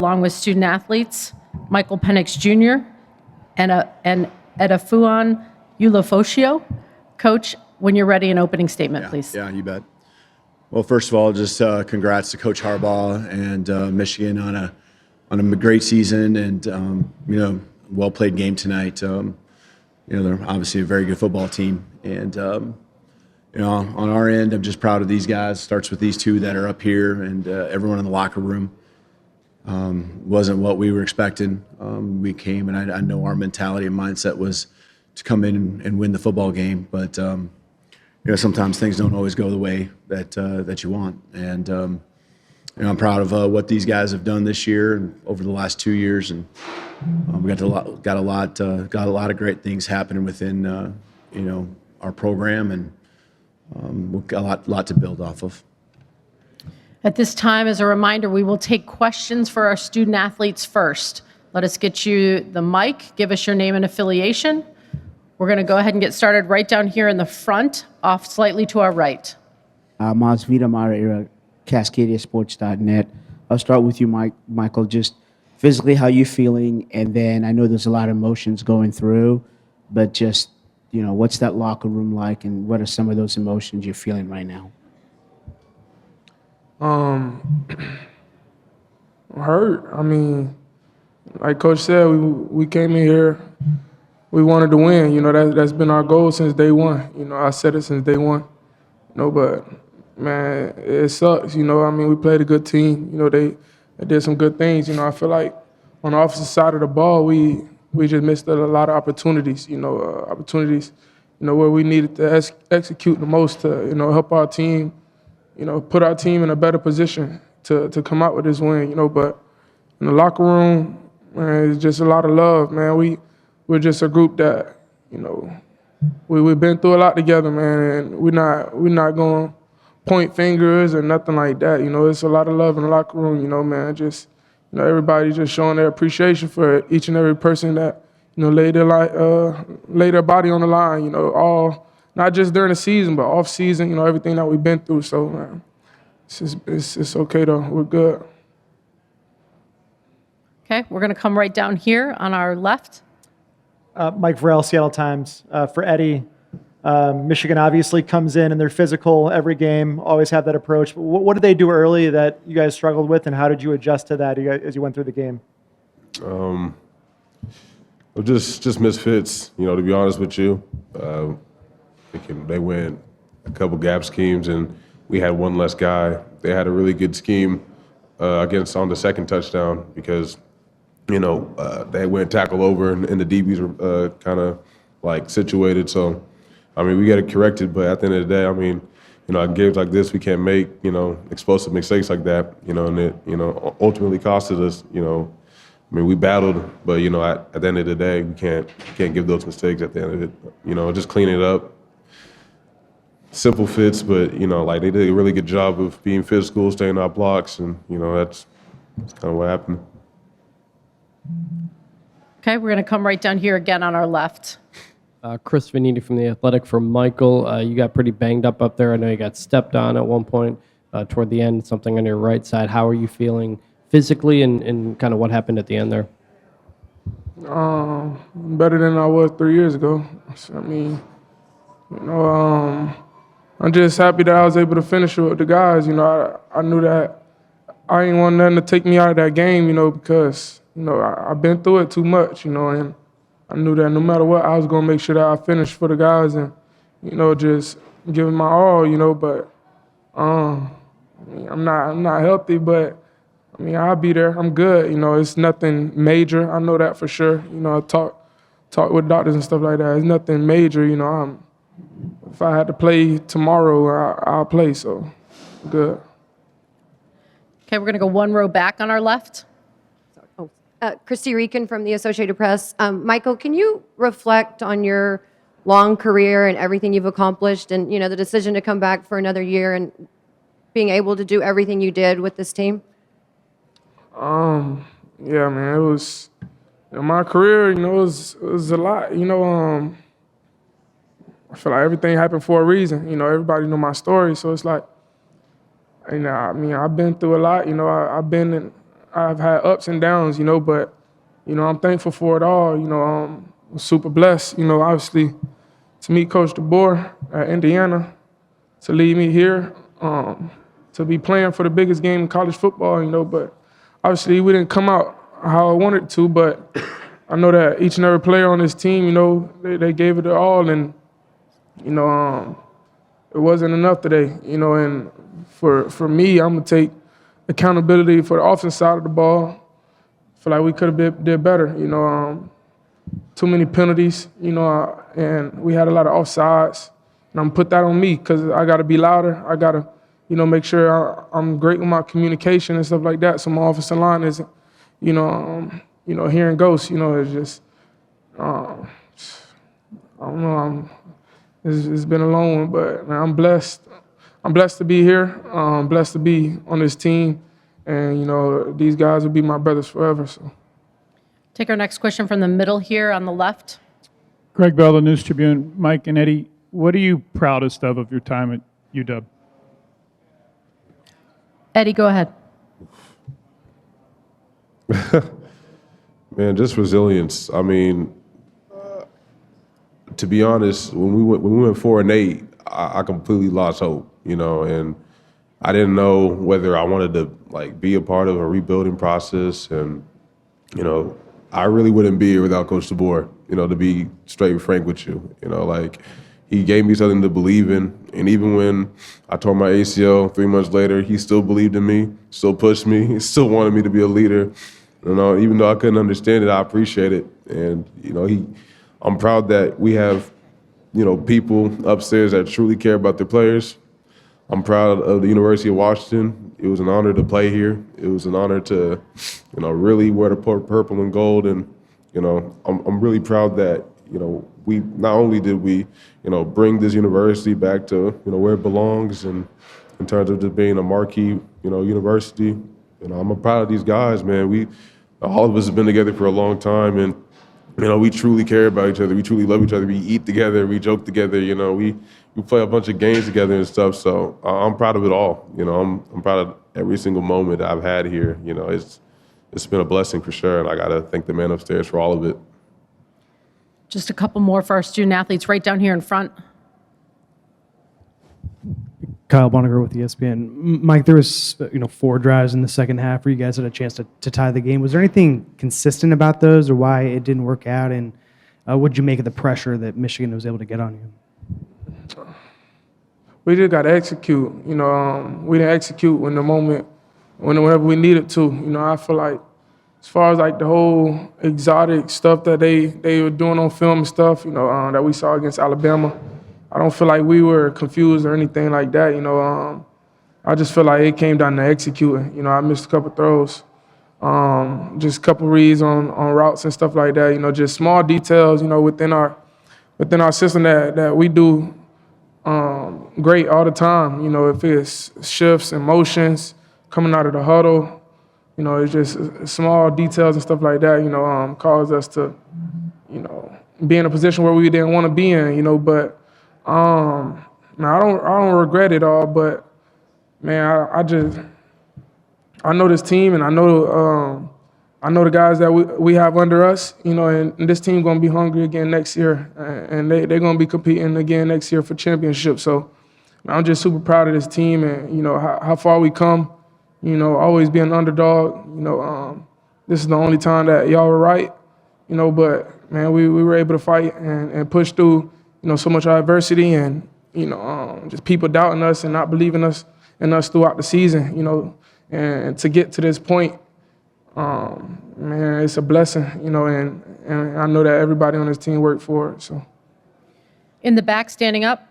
along with student athletes Michael Penix Jr. and Edafuan Ulofoshio. Coach, when you're ready, an opening statement, please. Yeah, you bet. Well, first of all, just congrats to Coach Harbaugh and Michigan on a great season and well played game tonight. They're obviously a very good football team, and on our end, I'm just proud of these guys. Starts with these two that are up here, and everyone in the locker room. Wasn't what we were expecting. We came, and I know our mentality and mindset was to come in and win the football game, but sometimes things don't always go the way that you want. And I'm proud of what these guys have done this year and over the last 2 years, and we got a lot of great things happening within our program, and we've got a lot to build off of. At this time, as a reminder, we will take questions for our student athletes first. Let us get you the mic. Give us your name and affiliation. We're going to go ahead and get started right down here in the front, off slightly to our right. Masvita Mara, CascadiaSports.net. I'll start with you, Michael. Just physically, how you feeling? And then I know there's a lot of emotions going through, but just, what's that locker room like, and what are some of those emotions you're feeling right now? Hurt. I mean, like Coach said, we came in here, we wanted to win. That's been our goal since day one. I said it since day one. But man, it sucks. We played a good team. They did some good things. I feel like on the offensive side of the ball, we just missed a lot of opportunities. Where we needed to execute the most to help our team. Put our team in a better position to come out with this win. But in the locker room, man, it's just a lot of love, man. We're just a group that, we've been through a lot together, man, and we're not going to point fingers or nothing like that. It's a lot of love in the locker room, man. Just, everybody just showing their appreciation for each and every person that, lay their body on the line, all, not just during the season, but off season, everything that we've been through. So, man, it's okay though. We're good. Okay, we're going to come right down here on our left. Mike Varell, Seattle Times. For Eddie, Michigan obviously comes in and they're physical every game, always have that approach. But what did they do early that you guys struggled with, and how did you adjust to that as you went through the game? Just misfits, to be honest with you. They went a couple gap schemes, and we had one less guy. They had a really good scheme against on the second touchdown because, they went tackle over, and the DBs were kind of like situated. So, we got it corrected, but at the end of the day, in games like this, we can't make, explosive mistakes like that, and it, ultimately costed us, we battled, but, at the end of the day, we can't give those mistakes at the end of it. Just clean it up. Simple fits, but, they did a really good job of being physical, staying on blocks, and, that's kind of what happened. Okay, we're going to come right down here again on our left. Chris Vanini from The Athletic for Michael. You got pretty banged up there. I know you got stepped on at one point toward the end, something on your right side. How are you feeling physically, and kind of what happened at the end there? Better than I was 3 years ago. I'm just happy that I was able to finish with the guys. I knew that I didn't want nothing to take me out of that game, because, I've been through it too much, and I knew that no matter what, I was going to make sure that I finished for the guys and, just giving my all, but I'm not healthy, but, I'll be there. I'm good. It's nothing major. I know that for sure. I talk with doctors and stuff like that. It's nothing major. If I had to play tomorrow, I'll play. So, good. Okay, we're going to go one row back on our left. Christy Reekin from the Associated Press. Michael, can you reflect on your long career and everything you've accomplished, and the decision to come back for another year and being able to do everything you did with this team? Yeah, man, it was my career. It was a lot. I feel like everything happened for a reason. Everybody know my story, so it's like, I've been through a lot. I've had ups and downs, but, I'm thankful for it all. I'm super blessed, obviously, to meet Coach DeBoer at Indiana, to lead me here, to be playing for the biggest game in college football, but obviously we didn't come out how I wanted to, but I know that each and every player on this team, they gave it their all, and, it wasn't enough today, and for me, I'm going to take accountability for the offensive side of the ball. I feel like we could have did better, too many penalties, and we had a lot of offsides. And I'm put that on me because I got to be louder. I got to, make sure I'm great with my communication and stuff like that. So my offensive line isn't, hearing ghosts. It's just, I don't know. It's been a long one, but man, I'm blessed. I'm blessed to be here. I'm blessed to be on this team, and these guys will be my brothers forever. So. Take our next question from the middle here on the left. Greg Bell, the News Tribune. Mike and Eddie, what are you proudest of your time at UW? Eddie, go ahead. Man, just resilience. I mean, to be honest, when we went 4-8, I completely lost hope, and I didn't know whether I wanted to be a part of a rebuilding process, and I really wouldn't be here without Coach DeBoer. To be straight and frank with you, he gave me something to believe in, and even when I tore my ACL 3 months later, he still believed in me, still pushed me, he still wanted me to be a leader. Even though I couldn't understand it, I appreciate it, and I'm proud that we have, people upstairs that truly care about their players. I'm proud of the University of Washington. It was an honor to play here. It was an honor to, really wear the purple and gold. And, I'm really proud that, we not only did we, bring this university back to, where it belongs, and in terms of just being a marquee, university. I'm proud of these guys, man. All of us have been together for a long time, and we truly care about each other. We truly love each other. We eat together. We joke together. We play a bunch of games together and stuff. So I'm proud of it all. I'm proud of every single moment I've had here. It's been a blessing for sure, and I got to thank the man upstairs for all of it. Just a couple more for our student athletes right down here in front. Kyle Bonnegar with ESPN. Mike, there was 4 drives in the second half where you guys had a chance to tie the game. Was there anything consistent about those, or why it didn't work out? And what did you make of the pressure that Michigan was able to get on you? We just got to execute. We didn't execute whenever we needed to. I feel like as far as the whole exotic stuff that they were doing on film and stuff, that we saw against Alabama, I don't feel like we were confused or anything like that. I just feel like it came down to executing. I missed a couple throws, just a couple reads on routes and stuff like that. Just small details, within our system that we do great all the time. If it's shifts and motions coming out of the huddle, it's just small details and stuff like that. Caused us to, be in a position where we didn't want to be in. But I don't regret it all, but man, I know this team, and I know the guys that we have under us, and this team gonna be hungry again next year, and they're gonna be competing again next year for championship. So I'm just super proud of this team, and how far we come. Always be an underdog. This is the only time that y'all were right. But man, we were able to fight and push through. So much adversity, and just people doubting us and not believing in us throughout the season. And to get to this point, man, it's a blessing. And I know that everybody on this team worked for it. So, In the back, standing up.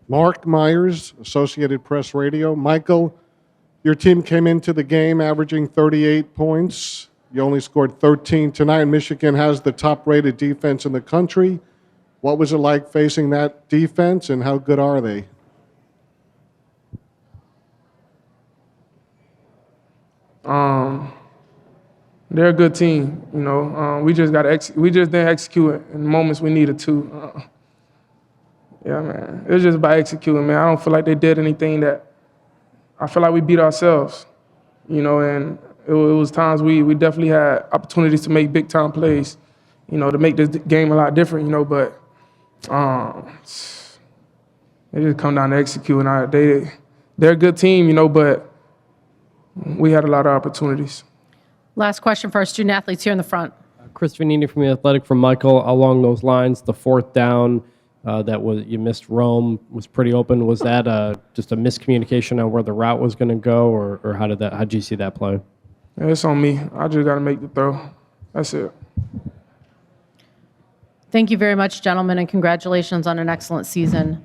Mark Myers, Associated Press Radio. Michael, your team came into the game averaging 38 points. You only scored 13 tonight. Michigan has the top-rated defense in the country. What was it like facing that defense, and how good are they? They're a good team. We just didn't execute it in the moments we needed to. Yeah, man. It was just about executing, man. I don't feel like they did anything that I feel like we beat ourselves. And It was times we definitely had opportunities to make big time plays, to make this game a lot different, but it just come down to executing. They're a good team, but we had a lot of opportunities. Last question for our student athletes here in the front. Chris Vanini from The Athletic from Michael. Along those lines, the fourth down you missed Rome was pretty open. Was that just a miscommunication on where the route was going to go, or how did you see that play? Yeah, it's on me. I just got to make the throw. That's it. Thank you very much, gentlemen, and congratulations on an excellent season.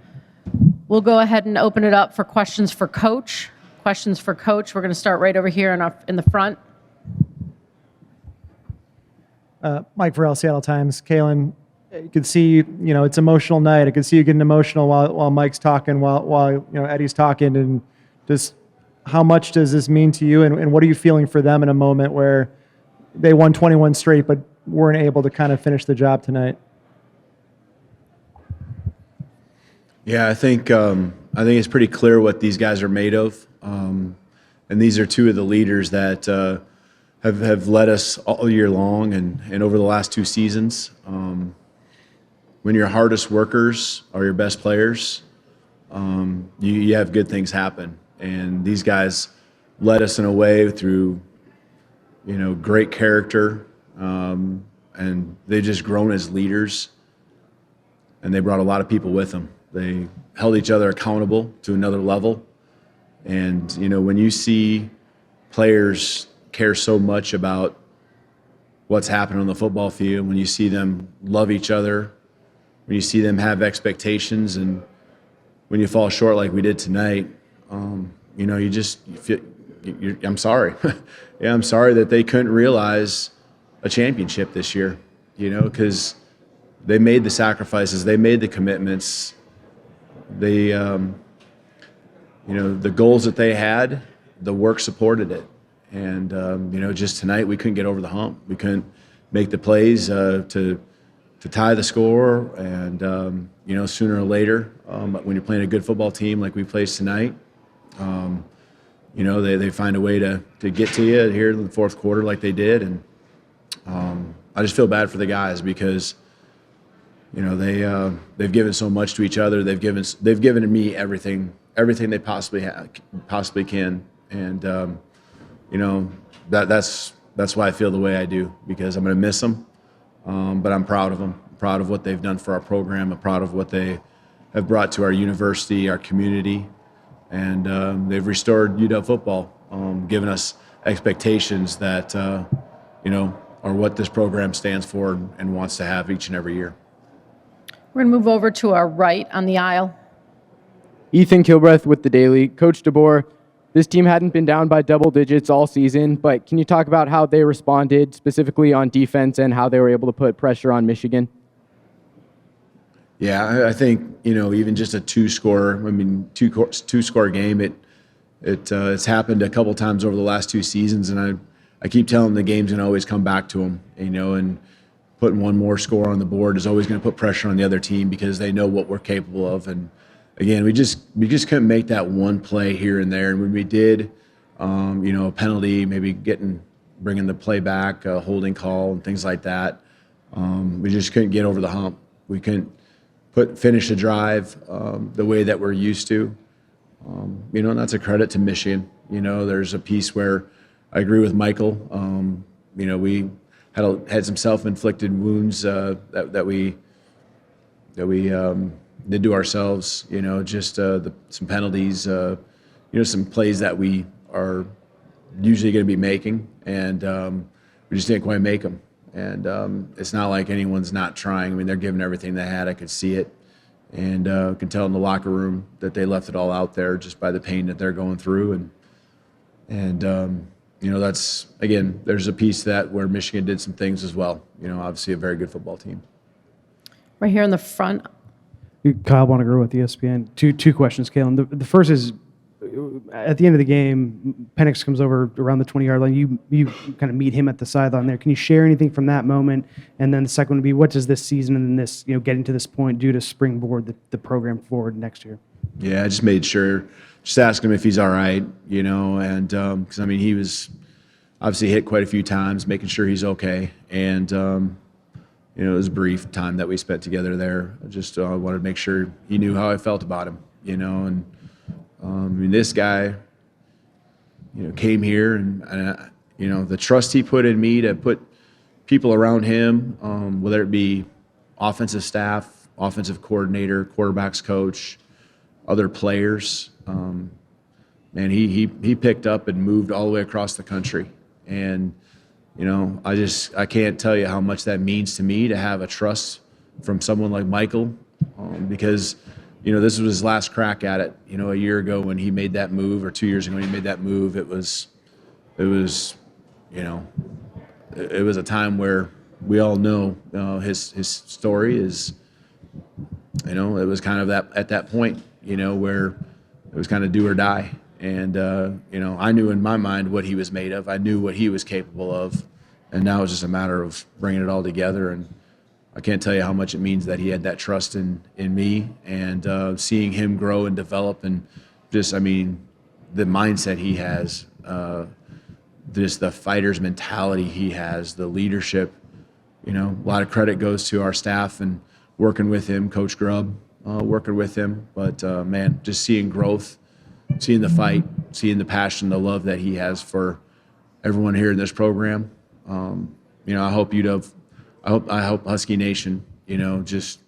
We'll go ahead and open it up for questions for Coach. Questions for Coach. We're going to start right over here in the front. Mike Verrell, Seattle Times. Kalen, you can see, it's emotional night. I can see you getting emotional while Mike's talking, while Eddie's talking. And just how much does this mean to you? And what are you feeling for them in a moment where they won 21 straight but weren't able to kind of finish the job tonight? Yeah, I think it's pretty clear what these guys are made of, and these are two of the leaders that have led us all year long and over the last two seasons. When your hardest workers are your best players, you have good things happen, and these guys led us in a way through great character, and they've just grown as leaders, and they brought a lot of people with them. They held each other accountable to another level. And, when you see players care so much about what's happening on the football field, when you see them love each other, when you see them have expectations, and when you fall short like we did tonight, you feel, I'm sorry. Yeah, I'm sorry that they couldn't realize a championship this year, because they made the sacrifices, they made the commitments. They, the goals that they had, the work supported it. And, just tonight we couldn't get over the hump. We couldn't make the plays to tie the score. And, sooner or later, when you're playing a good football team like we played tonight, they find a way to get to you here in the fourth quarter like they did. And I just feel bad for the guys because they've given so much to each other. They've given to me everything they possibly can, and that's why I feel the way I do, because I'm going to miss them, but I'm proud of them. I'm proud of what they've done for our program. I'm proud of what they have brought to our university, our community, and they've restored UW football, given us expectations that are what this program stands for and wants to have each and every year. We're going to move over to our right on the aisle. Ethan Kilbreth with The Daily. Coach DeBoer, this team hadn't been down by double digits all season, but can you talk about how they responded specifically on defense and how they were able to put pressure on Michigan? Yeah, I think, even just a two-score game, it's happened a couple times over the last two seasons, and I keep telling them the game's going to always come back to them, and putting one more score on the board is always going to put pressure on the other team because they know what we're capable of. And again, we just couldn't make that one play here and there. And when we did, a penalty, maybe bringing the play back, a holding call, and things like that, we just couldn't get over the hump. We couldn't finish the drive the way that we're used to. And that's a credit to Michigan. There's a piece where I agree with Michael. We had some self-inflicted wounds that we did to ourselves. Some penalties. Some plays that we are usually going to be making, and we just didn't quite make them. And it's not like anyone's not trying. I mean, they're giving everything they had. I could see it, and could tell in the locker room that they left it all out there just by the pain that they're going through. And that's, again, there's a piece to that where Michigan did some things as well. Obviously a very good football team. Right here in the front. Kyle Bonnegar with ESPN. Two questions, Kalen. The first is, at the end of the game, Penix comes over around the 20-yard line. You kind of meet him at the sideline there. Can you share anything from that moment? And then the second would be, what does this season and this, getting to this point do to springboard the program forward next year? Yeah, I just made sure, just ask him if he's all right, and because, he was obviously hit quite a few times, making sure he's okay. And, it was a brief time that we spent together there. I just wanted to make sure he knew how I felt about him, and this guy, came here and the trust he put in me to put people around him, whether it be offensive staff, offensive coordinator, quarterbacks coach, other players. He picked up and moved all the way across the country. And, I can't tell you how much that means to me to have a trust from someone like Michael, because, this was his last crack at it. A year ago when he made that move, or 2 years ago when he made that move, it was a time where we all know his story is, it was kind of at that point, where it was kind of do or die. And, I knew in my mind what he was made of. I knew what he was capable of. And now it's just a matter of bringing it all together. And I can't tell you how much it means that he had that trust in me, and seeing him grow and develop, and just, the mindset he has, just the fighter's mentality he has, the leadership. A lot of credit goes to our staff and working with him, Coach Grubb, working with him. But, man, just seeing growth, seeing the fight, seeing the passion, the love that he has for everyone here in this program. I hope Husky Nation, just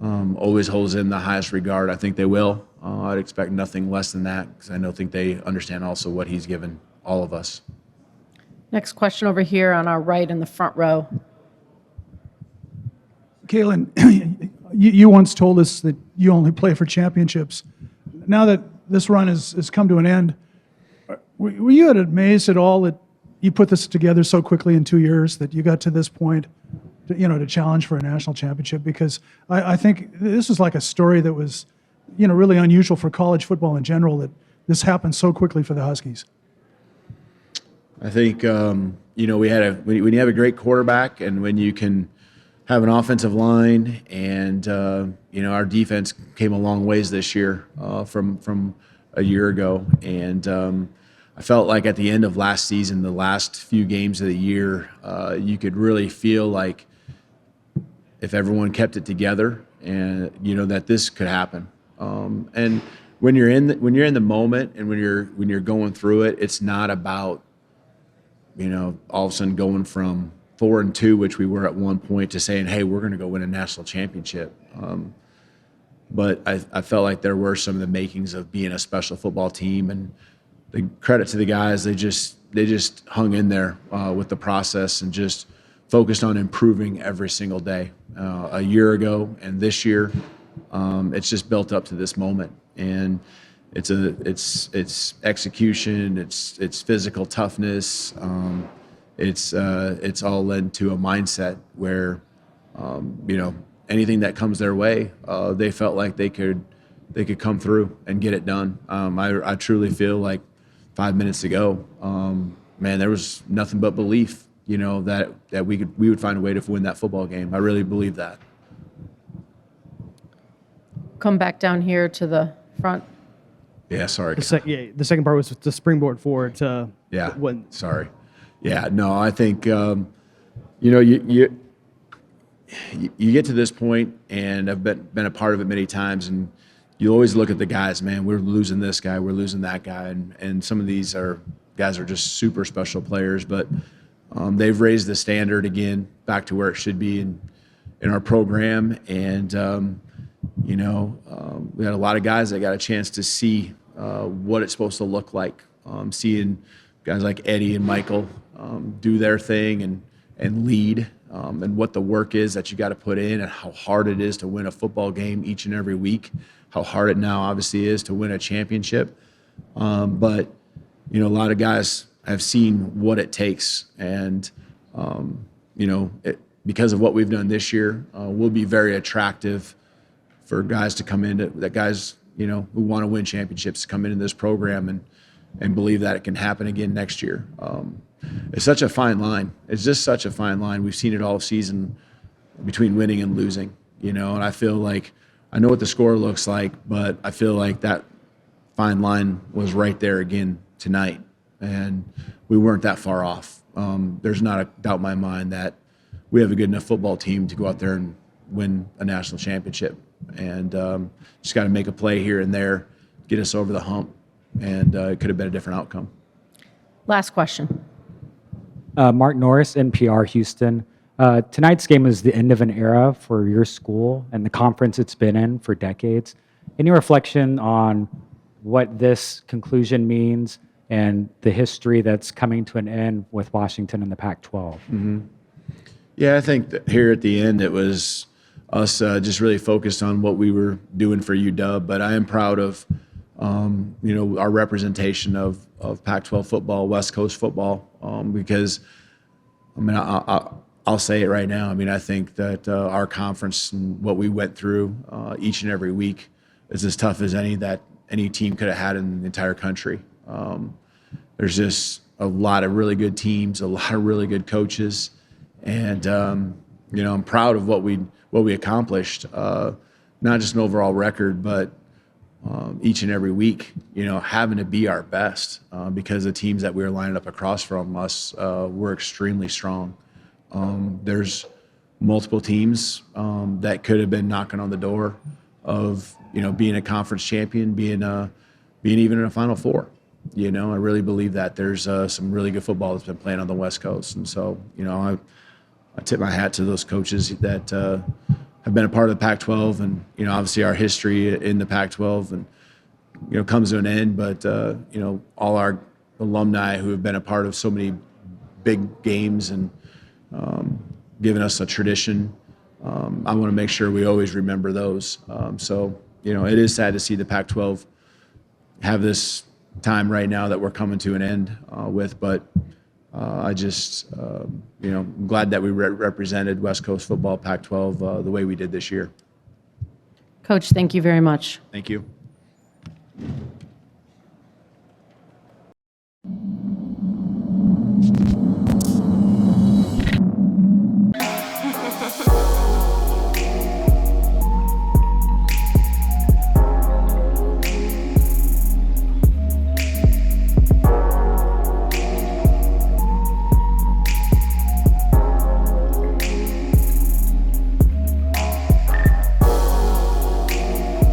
always holds in the highest regard. I think they will. I'd expect nothing less than that, because I think they understand also what he's given all of us. Next question over here on our right in the front row. Kalen, you once told us that you only play for championships. Now that this run has come to an end, were you amazed at all that you put this together so quickly in 2 years, that you got to this point, to challenge for a national championship? Because I think this was like a story that was, really unusual for college football in general, that this happened so quickly for the Huskies. I think, when you have a great quarterback, and when you can have an offensive line, and, our defense came a long ways this year from a year ago. And I felt like at the end of last season, the last few games of the year, you could really feel like if everyone kept it together, and, that this could happen. And when you're in the moment, and when you're going through it, it's not about, all of a sudden going from 4-2, which we were at one point, to saying, hey, we're going to go win a national championship. But I felt like there were some of the makings of being a special football team, and the credit to the guys, they just hung in there with the process, and just focused on improving every single day. A year ago and this year, it's just built up to this moment, and it's execution, it's physical toughness. It's all led to a mindset where, anything that comes their way, they felt like they could come through and get it done. I truly feel like 5 minutes ago, there was nothing but belief, that we would find a way to win that football game. I really believe that. Come back down here to the front. Yeah, sorry. The second part was the springboard forward to when. Sorry. Yeah, no, I think, you get to this point, and I've been a part of it many times, and you always look at the guys, man, we're losing this guy, we're losing that guy, and some of these guys are just super special players, but they've raised the standard again back to where it should be in our program. And, we had a lot of guys that got a chance to see what it's supposed to look like, seeing guys like Eddie and Michael do their thing and lead, and what the work is that you got to put in, and how hard it is to win a football game each and every week, how hard it now obviously is to win a championship. But, a lot of guys have seen what it takes, and, because of what we've done this year, we'll be very attractive for guys to come in, who want to win championships, to come into this program and believe that it can happen again next year. It's such a fine line. It's just such a fine line. We've seen it all season between winning and losing, and I feel like I know what the score looks like, but I feel like that fine line was right there again tonight. and we weren't that far off. There's not a doubt in my mind that we have a good enough football team to go out there and win a national championship. And just got to make a play here and there, get us over the hump, and it could have been a different outcome. Last question. Mark Norris, NPR Houston. Tonight's game is the end of an era for your school and the conference it's been in for decades. Any reflection on what this conclusion means and the history that's coming to an end with Washington and the Pac-12? Yeah, I think that here at the end it was us just really focused on what we were doing for UW. But I am proud of our representation of Pac-12 football, West Coast football, because I mean I'll say it right now. I mean I think that our conference and what we went through each and every week is as tough as any team could have had in the entire country. There's just a lot of really good teams, a lot of really good coaches, and I'm proud of what we accomplished. Not just an overall record, but each and every week, having to be our best because the teams that we were lining up across from us were extremely strong. There's multiple teams that could have been knocking on the door of being a conference champion, being even in a Final Four. I really believe that there's some really good football that's been playing on the West Coast, and so I tip my hat to those coaches that have been a part of the Pac-12, and obviously our history in the Pac-12, and comes to an end. But all our alumni who have been a part of so many big games and given us a tradition, I want to make sure we always remember those. So it is sad to see the Pac-12 have this time right now that we're coming to an end with, but I just, I'm glad that we represented West Coast football, Pac-12, the way we did this year. Coach, thank you very much. Thank you.